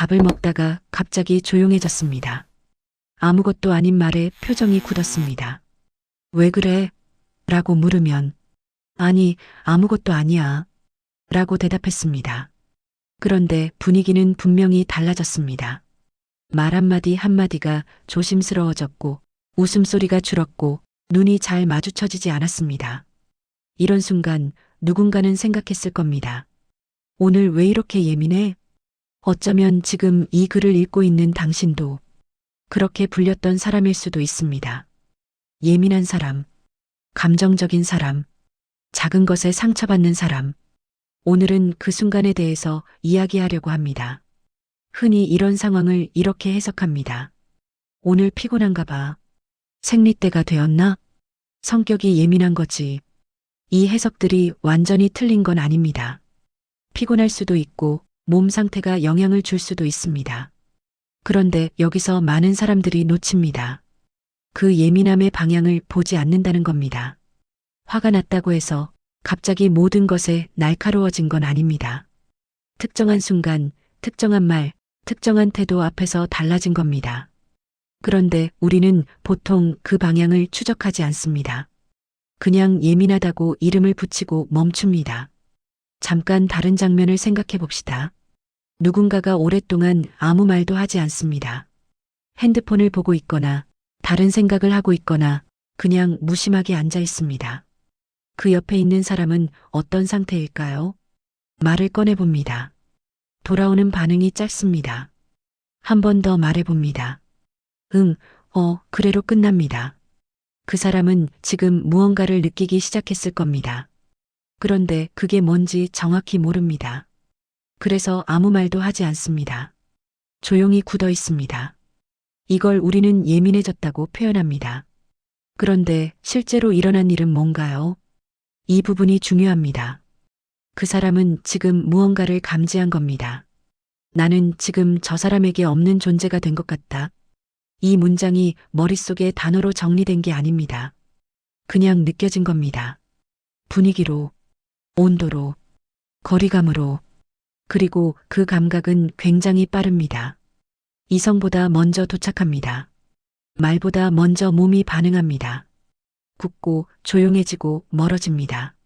밥을 먹다가 갑자기 조용해졌습니다. 아무것도 아닌 말에 표정이 굳었습니다. 왜 그래? 라고 물으면 아니, 아무것도 아니야. 라고 대답했습니다. 그런데 분위기는 분명히 달라졌습니다. 말 한마디 한마디가 조심스러워졌고 웃음소리가 줄었고 눈이 잘 마주쳐지지 않았습니다. 이런 순간 누군가는 생각했을 겁니다. 오늘 왜 이렇게 예민해? 어쩌면 지금 이 글을 읽고 있는 당신도 그렇게 불렸던 사람일 수도 있습니다. 예민한 사람, 감정적인 사람, 작은 것에 상처받는 사람. 오늘은 그 순간에 대해서 이야기하려고 합니다. 흔히 이런 상황을 이렇게 해석합니다. 오늘 피곤한가 봐. 생리때가 되었나? 성격이 예민한 거지. 이 해석들이 완전히 틀린 건 아닙니다. 피곤할 수도 있고 몸 상태가 영향을 줄 수도 있습니다. 그런데 여기서 많은 사람들이 놓칩니다. 그 예민함의 방향을 보지 않는다는 겁니다. 화가 났다고 해서 갑자기 모든 것에 날카로워진 건 아닙니다. 특정한 순간, 특정한 말, 특정한 태도 앞에서 달라진 겁니다. 그런데 우리는 보통 그 방향을 추적하지 않습니다. 그냥 예민하다고 이름을 붙이고 멈춥니다. 잠깐 다른 장면을 생각해 봅시다. 누군가가 오랫동안 아무 말도 하지 않습니다. 핸드폰을 보고 있거나 다른 생각을 하고 있거나 그냥 무심하게 앉아 있습니다. 그 옆에 있는 사람은 어떤 상태일까요? 말을 꺼내봅니다. 돌아오는 반응이 짧습니다. 한 번 더 말해봅니다. 응, 그래로 끝납니다. 그 사람은 지금 무언가를 느끼기 시작했을 겁니다. 그런데 그게 뭔지 정확히 모릅니다. 그래서 아무 말도 하지 않습니다. 조용히 굳어 있습니다. 이걸 우리는 예민해졌다고 표현합니다. 그런데 실제로 일어난 일은 뭔가요? 이 부분이 중요합니다. 그 사람은 지금 무언가를 감지한 겁니다. 나는 지금 저 사람에게 없는 존재가 된 것 같다. 이 문장이 머릿속에 단어로 정리된 게 아닙니다. 그냥 느껴진 겁니다. 분위기로, 온도로, 거리감으로, 그리고 그 감각은 굉장히 빠릅니다. 이성보다 먼저 도착합니다. 말보다 먼저 몸이 반응합니다. 굳고 조용해지고 멀어집니다.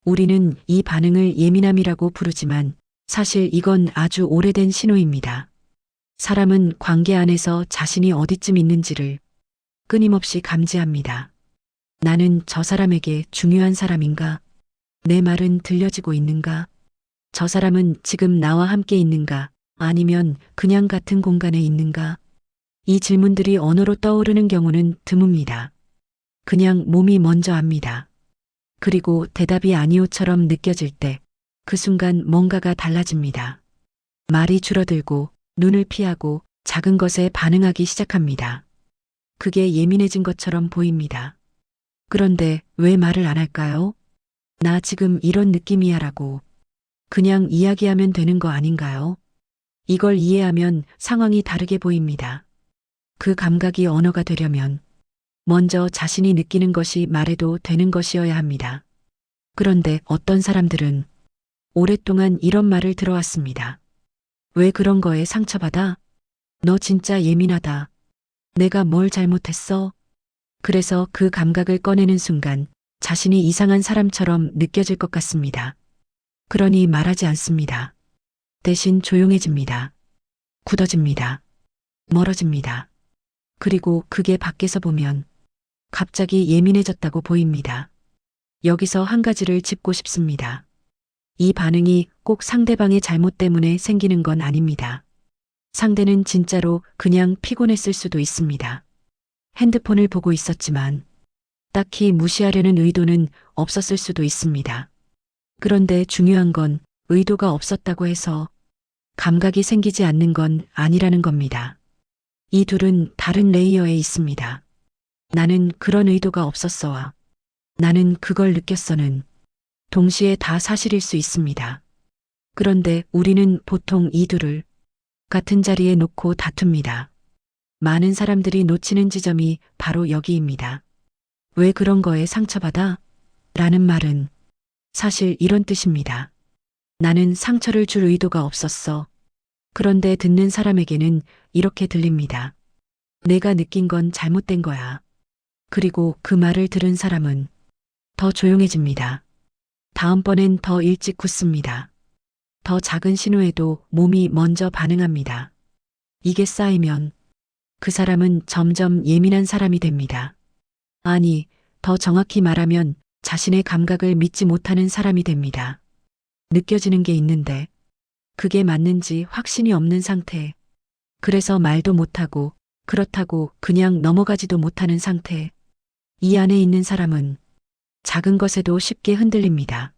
우리는 이 반응을 예민함이라고 부르지만 사실 이건 아주 오래된 신호입니다. 사람은 관계 안에서 자신이 어디쯤 있는지를 끊임없이 감지합니다. 나는 저 사람에게 중요한 사람인가? 내 말은 들려지고 있는가? 저 사람은 지금 나와 함께 있는가? 아니면 그냥 같은 공간에 있는가? 이 질문들이 언어로 떠오르는 경우는 드뭅니다. 그냥 몸이 먼저 압니다. 그리고 대답이 아니오처럼 느껴질 때 그 순간 뭔가가 달라집니다. 말이 줄어들고 눈을 피하고 작은 것에 반응하기 시작합니다. 그게 예민해진 것처럼 보입니다. 그런데 왜 말을 안 할까요? 나 지금 이런 느낌이야 라고. 그냥 이야기하면 되는 거 아닌가요? 이걸 이해하면 상황이 다르게 보입니다. 그 감각이 언어가 되려면 먼저 자신이 느끼는 것이 말해도 되는 것이어야 합니다. 그런데 어떤 사람들은 오랫동안 이런 말을 들어왔습니다. 왜 그런 거에 상처받아? 너 진짜 예민하다. 내가 뭘 잘못했어? 그래서 그 감각을 꺼내는 순간 자신이 이상한 사람처럼 느껴질 것 같습니다. 그러니 말하지 않습니다. 대신 조용해집니다. 굳어집니다. 멀어집니다. 그리고 그게 밖에서 보면 갑자기 예민해졌다고 보입니다. 여기서 한 가지를 짚고 싶습니다. 이 반응이 꼭 상대방의 잘못 때문에 생기는 건 아닙니다. 상대는 진짜로 그냥 피곤했을 수도 있습니다. 핸드폰을 보고 있었지만 딱히 무시하려는 의도는 없었을 수도 있습니다. 그런데 중요한 건 의도가 없었다고 해서 감각이 생기지 않는 건 아니라는 겁니다. 이 둘은 다른 레이어에 있습니다. 나는 그런 의도가 없었어와 나는 그걸 느꼈어는 동시에 다 사실일 수 있습니다. 그런데 우리는 보통 이 둘을 같은 자리에 놓고 다툽니다. 많은 사람들이 놓치는 지점이 바로 여기입니다. 왜 그런 거에 상처받아? 라는 말은 사실 이런 뜻입니다. 나는 상처를 줄 의도가 없었어. 그런데 듣는 사람에게는 이렇게 들립니다. 내가 느낀 건 잘못된 거야. 그리고 그 말을 들은 사람은 더 조용해집니다. 다음번엔 더 일찍 굳습니다. 더 작은 신호에도 몸이 먼저 반응합니다. 이게 쌓이면 그 사람은 점점 예민한 사람이 됩니다. 아니, 더 정확히 말하면 자신의 감각을 믿지 못하는 사람이 됩니다. 느껴지는 게 있는데 그게 맞는지 확신이 없는 상태. 그래서 말도 못하고 그렇다고 그냥 넘어가지도 못하는 상태. 이 안에 있는 사람은 작은 것에도 쉽게 흔들립니다.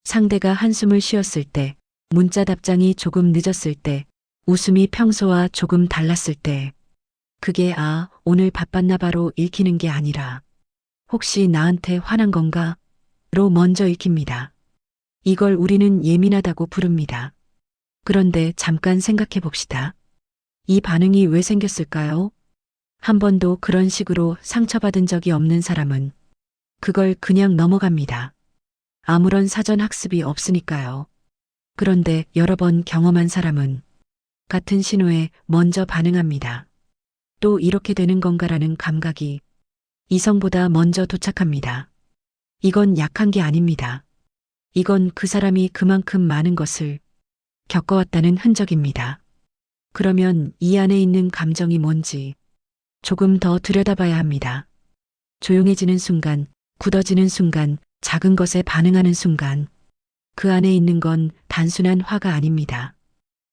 상대가 한숨을 쉬었을 때, 문자 답장이 조금 늦었을 때, 웃음이 평소와 조금 달랐을 때, 그게 오늘 바빴나 봐로 읽히는 게 아니라 혹시 나한테 화난 건가? 로 먼저 읽힙니다. 이걸 우리는 예민하다고 부릅니다. 그런데 잠깐 생각해 봅시다. 이 반응이 왜 생겼을까요? 한 번도 그런 식으로 상처받은 적이 없는 사람은 그걸 그냥 넘어갑니다. 아무런 사전 학습이 없으니까요. 그런데 여러 번 경험한 사람은 같은 신호에 먼저 반응합니다. 또 이렇게 되는 건가라는 감각이 이성보다 먼저 도착합니다. 이건 약한 게 아닙니다. 이건 그 사람이 그만큼 많은 것을 겪어왔다는 흔적입니다. 그러면 이 안에 있는 감정이 뭔지 조금 더 들여다봐야 합니다. 조용해지는 순간, 굳어지는 순간, 작은 것에 반응하는 순간, 그 안에 있는 건 단순한 화가 아닙니다.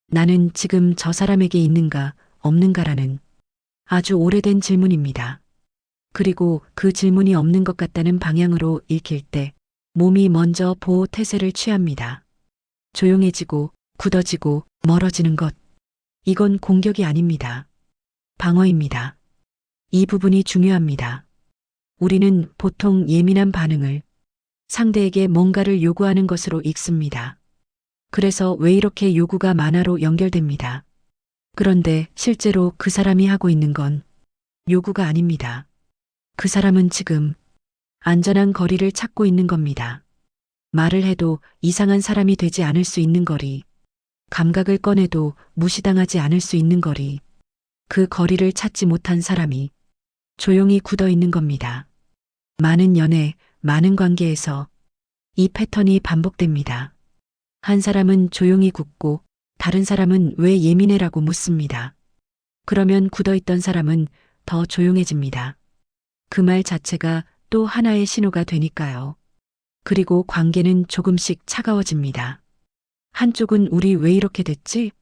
나는 지금 저 사람에게 있는가, 없는가라는 아주 오래된 질문입니다. 그리고 그 질문이 없는 것 같다는 방향으로 읽힐 때 몸이 먼저 보호 태세를 취합니다. 조용해지고 굳어지고 멀어지는 것. 이건 공격이 아닙니다. 방어입니다. 이 부분이 중요합니다. 우리는 보통 예민한 반응을 상대에게 뭔가를 요구하는 것으로 읽습니다. 그래서 왜 이렇게 요구가 많아로 연결됩니다. 그런데 실제로 그 사람이 하고 있는 건 요구가 아닙니다. 그 사람은 지금 안전한 거리를 찾고 있는 겁니다. 말을 해도 이상한 사람이 되지 않을 수 있는 거리, 감각을 꺼내도 무시당하지 않을 수 있는 거리, 그 거리를 찾지 못한 사람이 조용히 굳어 있는 겁니다. 많은 연애, 많은 관계에서 이 패턴이 반복됩니다. 한 사람은 조용히 굳고 다른 사람은 왜 예민해라고 묻습니다. 그러면 굳어있던 사람은 더 조용해집니다. 그 말 자체가 또 하나의 신호가 되니까요. 그리고 관계는 조금씩 차가워집니다. 한쪽은 우리 왜 이렇게 됐지?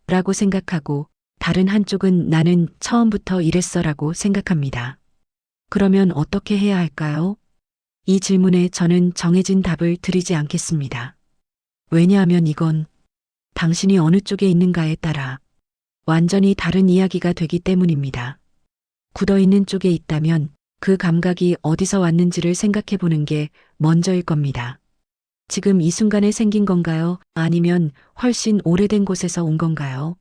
라고 생각하고 다른 한쪽은 나는 처음부터 이랬어 라고 생각합니다. 그러면 어떻게 해야 할까요? 이 질문에 저는 정해진 답을 드리지 않겠습니다. 왜냐하면 이건 당신이 어느 쪽에 있는가에 따라 완전히 다른 이야기가 되기 때문입니다. 굳어있는 쪽에 있다면 그 감각이 어디서 왔는지를 생각해 보는 게 먼저일 겁니다. 지금 이 순간에 생긴 건가요? 아니면 훨씬 오래된 곳에서 온 건가요?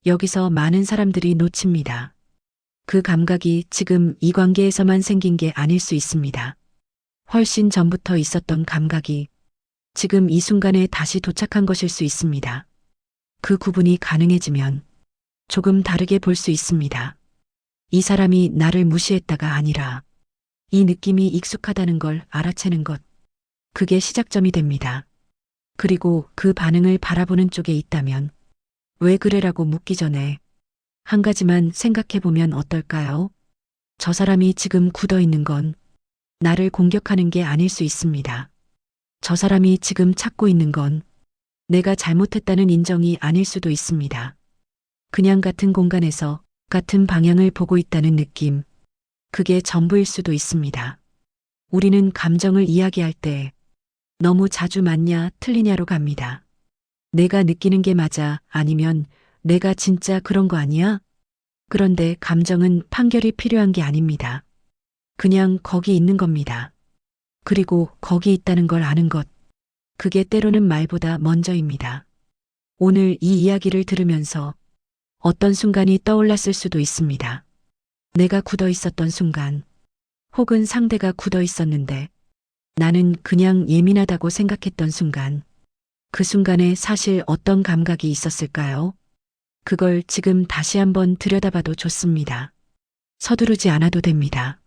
여기서 많은 사람들이 놓칩니다. 그 감각이 지금 이 관계에서만 생긴 게 아닐 수 있습니다. 훨씬 전부터 있었던 감각이 지금 이 순간에 다시 도착한 것일 수 있습니다. 그 구분이 가능해지면 조금 다르게 볼 수 있습니다. 이 사람이 나를 무시했다가 아니라 이 느낌이 익숙하다는 걸 알아채는 것. 그게 시작점이 됩니다. 그리고 그 반응을 바라보는 쪽에 있다면 왜 그래라고 묻기 전에 한 가지만 생각해 보면 어떨까요? 저 사람이 지금 굳어 있는 건 나를 공격하는 게 아닐 수 있습니다. 저 사람이 지금 찾고 있는 건 내가 잘못했다는 인정이 아닐 수도 있습니다. 그냥 같은 공간에서 같은 방향을 보고 있다는 느낌. 그게 전부일 수도 있습니다. 우리는 감정을 이야기할 때 너무 자주 맞냐 틀리냐로 갑니다. 내가 느끼는 게 맞아 아니면 내가 진짜 그런 거 아니야? 그런데 감정은 판결이 필요한 게 아닙니다. 그냥 거기 있는 겁니다. 그리고 거기 있다는 걸 아는 것. 그게 때로는 말보다 먼저입니다. 오늘 이 이야기를 들으면서 어떤 순간이 떠올랐을 수도 있습니다. 내가 굳어 있었던 순간, 혹은 상대가 굳어 있었는데 나는 그냥 예민하다고 생각했던 순간, 그 순간에 사실 어떤 감각이 있었을까요? 그걸 지금 다시 한번 들여다봐도 좋습니다. 서두르지 않아도 됩니다.